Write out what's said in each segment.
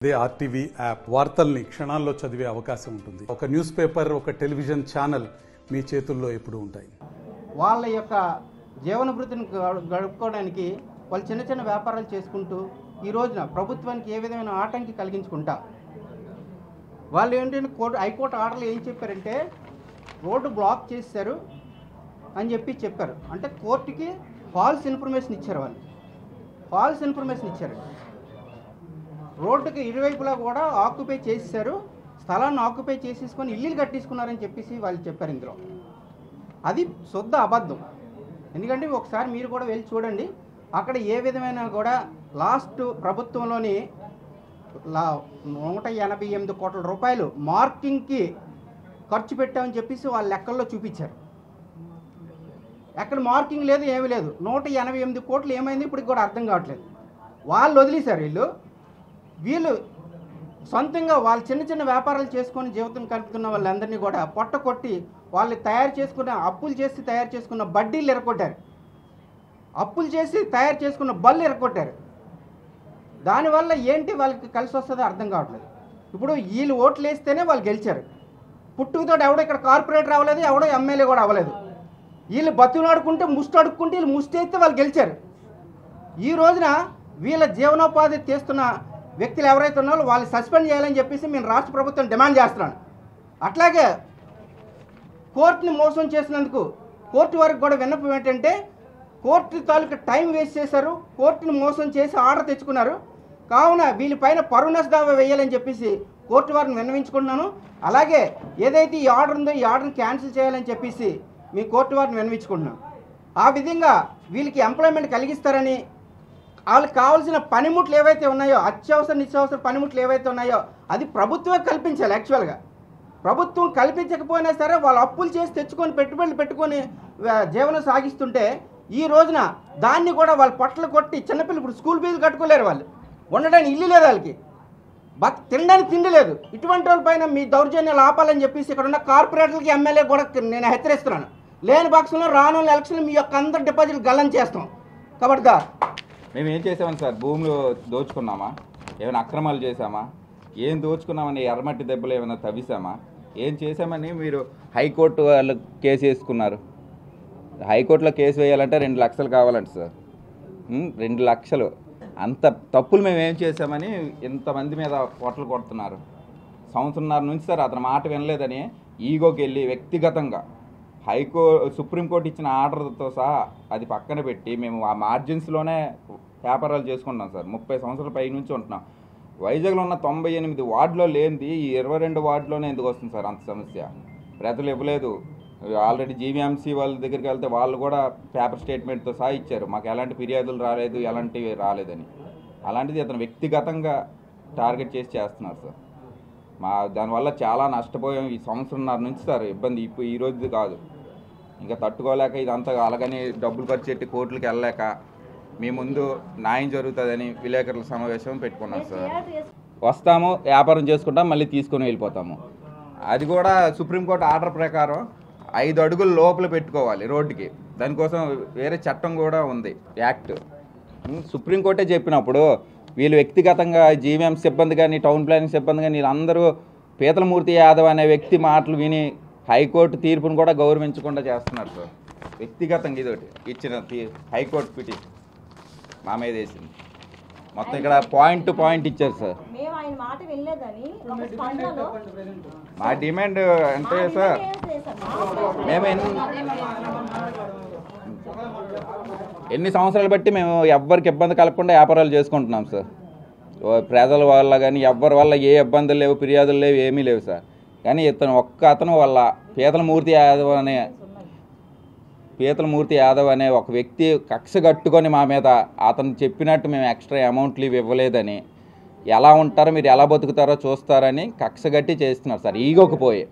They RTV app వార్తల్ని క్షణాల్లో చదివే అవకాశం ఉంటుంది. ఒక న్యూస్ పేపర్, ఒక టెలివిజన్ ఛానల్ మీ చేతుల్లో ఎప్పుడూ ఉంటాయి. వాళ్ళ యొక్క జీవన వృత్తిని గడుపుకోవడానికి వాళ్ళు చిన్న చిన్న వ్యాపారాలు చేసుకుంటూ ఈ రోజున ప్రభుత్వానికి ఏ విధమైన ఆటంకి కలిగించుకుంటా వాళ్ళు ఏంటంటే హైకోర్టు ఆర్డర్లు ఏం చెప్పారంటే రోడ్డు బ్లాక్ చేశారు అని చెప్పారు. అంటే కోర్టుకి ఫాల్స్ ఇన్ఫర్మేషన్ ఇచ్చారు. వాళ్ళు ఫాల్స్ ఇన్ఫర్మేషన్ ఇచ్చారు. రోడ్డుకి ఇరువైపులా కూడా ఆక్యుపై చేసేసారు, స్థలాన్ని ఆక్యుపై చేసేసుకొని ఇల్లులు కట్టేసుకున్నారని చెప్పేసి వాళ్ళు చెప్పారు. ఇందులో అది శుద్ధ అబద్ధం. ఎందుకంటే ఒకసారి మీరు కూడా వెళ్ళి చూడండి, అక్కడ ఏ విధమైన కూడా లాస్ట్ ప్రభుత్వంలోని 188 కోట్ల రూపాయలు మార్కింగ్కి ఖర్చు పెట్టామని చెప్పేసి వాళ్ళ లెక్కల్లో చూపించారు. ఎక్కడ మార్కింగ్ లేదు, ఏమీ లేదు. 188 కోట్లు ఏమైంది ఇప్పటికి కూడా అర్థం కావట్లేదు. వాళ్ళు వదిలేశారు. వీళ్ళు సొంతంగా వాళ్ళు చిన్న చిన్న వ్యాపారాలు చేసుకొని జీవితం కలుపుతున్న వాళ్ళందరినీ కూడా పొట్ట కొట్టి వాళ్ళు అప్పులు చేసి తయారు చేసుకున్న బడ్డీలు ఎరగొట్టారు, అప్పులు చేసి తయారు చేసుకున్న బళ్ళు ఎరగొట్టారు. దానివల్ల ఏంటి వాళ్ళకి కలిసి వస్తుందో అర్థం కావట్లేదు. ఇప్పుడు వీళ్ళు ఓట్లు వేస్తేనే వాళ్ళు గెలిచారు. పుట్టుకతో ఎవడో ఇక్కడ కార్పొరేటర్ అవ్వలేదు, ఎవడో ఎమ్మెల్యే కూడా అవ్వలేదు. వీళ్ళు బతులాడుకుంటే ముష్టి అడుక్కుంటే వీళ్ళు ముష్టి అయితే వాళ్ళు గెలిచారు. ఈ రోజున వీళ్ళ జీవనోపాధి చేస్తున్న వ్యక్తులు ఎవరైతే ఉన్నారో వాళ్ళు సస్పెండ్ చేయాలని చెప్పేసి నేను రాష్ట్ర ప్రభుత్వం డిమాండ్ చేస్తున్నాను. అట్లాగే కోర్టుని మోసం చేసినందుకు కోర్టు వరకు కూడా విన్నపం ఏంటంటే కోర్టు తాలూకు టైం వేస్ట్ చేశారు, కోర్టుని మోసం చేసి ఆర్డర్ తెచ్చుకున్నారు. కావున వీళ్ళపైన పరువు నష్ట దావా వేయాలని చెప్పేసి కోర్టు వారిని విన్నవించుకుంటున్నాను. అలాగే ఏదైతే ఈ ఆర్డర్ ఉందో ఈ ఆర్డర్ని క్యాన్సిల్ చేయాలని చెప్పేసి మీ కోర్టు వారిని విన్నవించుకుంటున్నాను. ఆ విధంగా వీళ్ళకి ఎంప్లాయ్మెంట్ కలిగిస్తారని, వాళ్ళకి కావాల్సిన పనిముట్లు ఏవైతే ఉన్నాయో, అత్యవసర నిత్యావసర పనిముట్లు ఏవైతే ఉన్నాయో అది ప్రభుత్వమే కల్పించాలి. యాక్చువల్గా ప్రభుత్వం కల్పించకపోయినా సరే వాళ్ళు అప్పులు చేసి తెచ్చుకొని పెట్టుబడులు పెట్టుకొని జీవనం సాగిస్తుంటే ఈ రోజున దాన్ని కూడా వాళ్ళు పొట్టలు కొట్టి చిన్నపిల్లలు ఇప్పుడు స్కూల్ ఫీజులు కట్టుకోలేరు, వాళ్ళు ఉండడానికి ఇల్లు లేదు, వాళ్ళకి తినడానికి తిండి లేదు. ఇటువంటి వాళ్ళపైన మీ దౌర్జన్యాలు ఆపాలని చెప్పేసి ఇక్కడ ఉన్న కార్పొరేటర్లకి ఎమ్మెల్యే కూడా నేను హెచ్చరిస్తున్నాను. లేని పక్షంలో రానున్న ఎలక్షన్లు మీ యొక్క అందరు డిపాజిట్లు గల్లం చేస్తాం. కాబట్టి మేము ఏం చేసామని సార్, భూములు దోచుకున్నామా, ఏమైనా అక్రమాలు చేశామా, ఏం దోచుకున్నామని ఎర్రమట్టి దెబ్బలు ఏమైనా తవ్విసామా, ఏం చేశామని మీరు హైకోర్టు వాళ్ళు కేసు వేసుకున్నారు. హైకోర్టులో కేసు వేయాలంటే 2 లక్షలు కావాలంట సార్. 2 లక్షలు. అంత తప్పులు మేము ఏం చేశామని ఇంతమంది మీద పొట్టలు కొడుతున్నారు. సంవత్సరంన్నర నుంచి సార్ అతను మాట వినలేదని ఈగోకి వెళ్ళి వ్యక్తిగతంగా సుప్రీంకోర్టు ఇచ్చిన ఆర్డర్తో సహా అది పక్కన పెట్టి మేము ఆ మార్జిన్స్లోనే వ్యాపారాలు చేసుకుంటాం సార్. 30 సంవత్సరాల పై నుంచి ఉంటున్నాం. వైజాగ్లో ఉన్న 98 వార్డులో లేనిది ఈ 22 వార్డులోనే ఎందుకు వస్తుంది సార్ అంత సమస్య? ప్రజలు ఇవ్వలేదు. ఆల్రెడీ జీవీఎంసీ వాళ్ళ దగ్గరికి వెళ్తే వాళ్ళు కూడా పేపర్ స్టేట్మెంట్తో సహా ఇచ్చారు, మాకు ఎలాంటి ఫిర్యాదులు రాలేదు, ఎలాంటివి రాలేదని. అలాంటిది అతను వ్యక్తిగతంగా టార్గెట్ చేసి చేస్తున్నారు సార్. దానివల్ల చాలా నష్టపోయాం ఈ సంవత్సరంన్నర నుంచి సార్. ఇబ్బంది ఈ రోజుది కాదు, ఇంకా తట్టుకోలేక ఇదంతా అలాగని డబ్బులు ఖర్చు పెట్టి కోర్టులకు వెళ్ళలేక మీ ముందు న్యాయం జరుగుతుందని విలేకరుల సమావేశం పెట్టుకున్నాం సార్. వస్తాము, వ్యాపారం చేసుకుంటాం, మళ్ళీ తీసుకొని వెళ్ళిపోతాము. అది కూడా సుప్రీంకోర్టు ఆర్డర్ ప్రకారం 5 అడుగుల లోపల పెట్టుకోవాలి రోడ్డుకి. దానికోసం వేరే చట్టం కూడా ఉంది, యాక్ట్. సుప్రీంకోర్టే చెప్పినప్పుడు వీళ్ళు వ్యక్తిగతంగా జీవీఎం సిబ్బంది కానీ టౌన్ ప్లానింగ్ సిబ్బంది కానీ వీళ్ళందరూ పీతలమూర్తి యాదవ్ అనే వ్యక్తి మాటలు విని హైకోర్టు తీర్పును కూడా గౌరవించకుండా చేస్తున్నారు సార్. వ్యక్తిగతంగా ఇదొకటి ఇచ్చిన హైకోర్టు పిటిషన్ మా మీద వేసింది. మొత్తం ఇక్కడ పాయింట్ టు పాయింట్ ఇచ్చారు సార్. మా డిమాండ్ అంటే సార్, మేము ఎన్ని సంవత్సరాలు బట్టి మేము ఎవ్వరికి ఇబ్బంది కలగకుండా వ్యాపారాలు చేసుకుంటున్నాం సార్. ప్రజల వల్ల కానీ ఎవ్వరి వల్ల ఏ ఇబ్బందులు లేవు, ఫిర్యాదులు లేవు, ఏమీ లేవు సార్. కానీ అతను వల్ల పీతలమూర్తి యాదవ్ అనే ఒక వ్యక్తి కక్ష కట్టుకొని మా మీద అతను చెప్పినట్టు మేము ఎక్స్ట్రా అమౌంట్లు ఇవ్వలేదని, ఎలా ఉంటారో మీరు ఎలా బతుకుతారో చూస్తారని కక్ష కట్టి చేస్తున్నారు సార్. ఈగోకి పోయి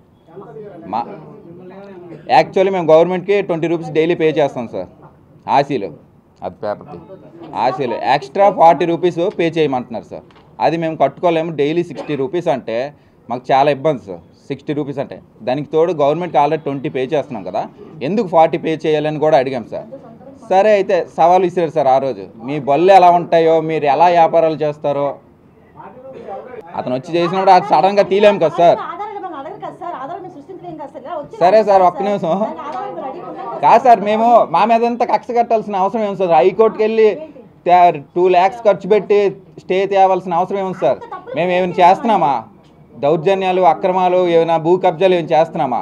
యాక్చువల్లీ మేము గవర్నమెంట్కి 20 రూపీస్ డైలీ పే చేస్తాం సార్. ఆశీలు అది పేపర్ది ఆశీలు ఎక్స్ట్రా 40 రూపీస్ పే చేయమంటున్నారు సార్. అది మేము కట్టుకోలేము. డైలీ 60 రూపీస్ అంటే మాకు చాలా ఇబ్బంది సార్. 60 రూపీస్ అంటే దానికి తోడు గవర్నమెంట్కి ఆల్రెడీ 20 పే చేస్తున్నాం కదా, ఎందుకు 40 పే చేయాలని కూడా అడిగాం సార్. సరే అయితే సవాల్ విసిరారు సార్ ఆ రోజు. మీ బళ్ళు ఎలా ఉంటాయో, మీరు ఎలా వ్యాపారాలు చేస్తారో అతను వచ్చి చేసినప్పుడు అది సడన్గా తీలేము కదా సార్. సరే సార్, ఒక్క నిమిషం. కాదు సార్, మేము మా మీద ఎంత కక్ష కట్టాల్సిన అవసరం ఏమి సార్? హైకోర్టుకి వెళ్ళి 2 lakhs ఖర్చు పెట్టి స్టే తేవాల్సిన అవసరం ఏమి సార్? మేము ఏమైనా చేస్తున్నామా? దౌర్జన్యాలు, అక్రమాలు, ఏమైనా భూ కబ్జాలు ఏమైనా చేస్తున్నామా?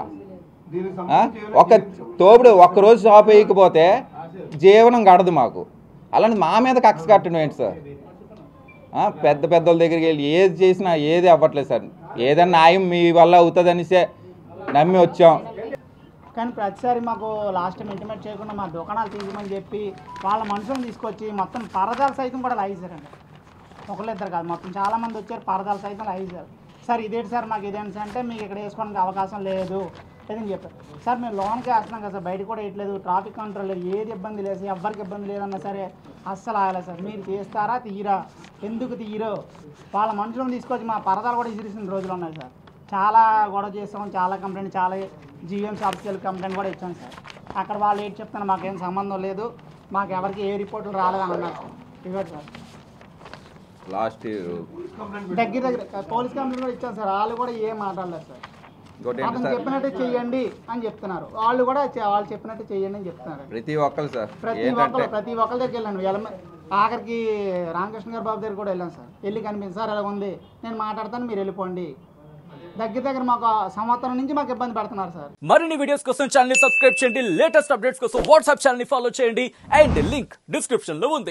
ఒక తోపుడు ఒక్కరోజు షాప్ వేయకపోతే జీవనం గడదు మాకు. అలాంటి మా మీద కక్ష కట్టడం ఏంటి సార్? పెద్ద పెద్దల దగ్గరికి వెళ్ళి ఏది చేసినా ఏది అవ్వట్లేదు సార్. ఏదన్నా న్యాయం మీ వల్ల అవుతుందనిసే నమ్మి వచ్చాం. కానీ ప్రతిసారి మాకు లాస్ట్ టైం ఇంటిమేట్ చేయకుండా మా దుకాణాలు తీయమని చెప్పి వాళ్ళ మనుషులను తీసుకొచ్చి మొత్తం పరదాలు సైతం కూడా లాగేశారండి. ఒకళ్ళిద్దరు కాదు, మొత్తం చాలామంది వచ్చారు, పరదాలు సైతం లాగేశారు. సార్ ఇదేంటి సార్, మాకు ఇదేంటి అంటే మీకు ఇక్కడ వేసుకోవడానికి అవకాశం లేదు లేదని చెప్పారు. సార్ మేము లోన్కి వేస్తున్నాం కదా సార్, బయట కూడా వేయట్లేదు, ట్రాఫిక్ కంట్రోల్ లేదు, ఏది ఇబ్బంది లేదు, ఎవరికి ఇబ్బంది లేదన్నా సరే అస్సలు ఆగలేదు సార్. మీరు తీస్తారా తీయరా, ఎందుకు తీయరో వాళ్ళ మనుషులను తీసుకొచ్చి మా పరదాలు కూడా ఇసిరిసిన రోజులు ఉన్నాయి సార్. చాలా గొడవ చేస్తాం, చాలా కంప్లైంట్, చాలా జీఎంసీ ఆఫీసులకు కంప్లైంట్ కూడా ఇచ్చాం సార్. అక్కడ వాళ్ళు ఏంటి చెప్తాను, మాకేం సంబంధం లేదు, మాకు ఎవరికి ఏ రిపోర్టులు రాలేదని అన్నారు సార్. ఇవ్వదు సార్. లాస్ట్ దగ్గర పోలీస్ కంప్లైంట్ కూడా ఇచ్చాం సార్, వాళ్ళు కూడా ఏం మాట్లాడలేదు సార్. అతను చెప్పినట్టే చెయ్యండి అని చెప్తున్నారు, వాళ్ళు కూడా వాళ్ళు చెప్పినట్టే చెయ్యండి అని చెప్తున్నారు. ప్రతి ఒక్కరు సార్, ప్రతి ఒక్కరి దగ్గర వెళ్ళాను. ఆఖరికి రామకృష్ణ గారి బాబు దగ్గర కూడా వెళ్ళాను సార్. వెళ్ళి కనిపించింది, సార్ ఎలా ఉంది, నేను మాట్లాడతాను, మీరు వెళ్ళిపోండి. దగ్గర మాకు సంవత్సరం నుంచి మాకు ఇబ్బంది పెడుతున్నారు సార్. మరిన్ని వీడియోస్ కోసం ఛానల్ ని సబ్స్క్రైబ్ చేయండి, లేటెస్ట్ అప్డేట్స్ కోసం వాట్సాప్ ఛానల్ ని ఫాలో చేయండి, అండ్ లింక్ డిస్క్రిప్షన్ లో ఉంది.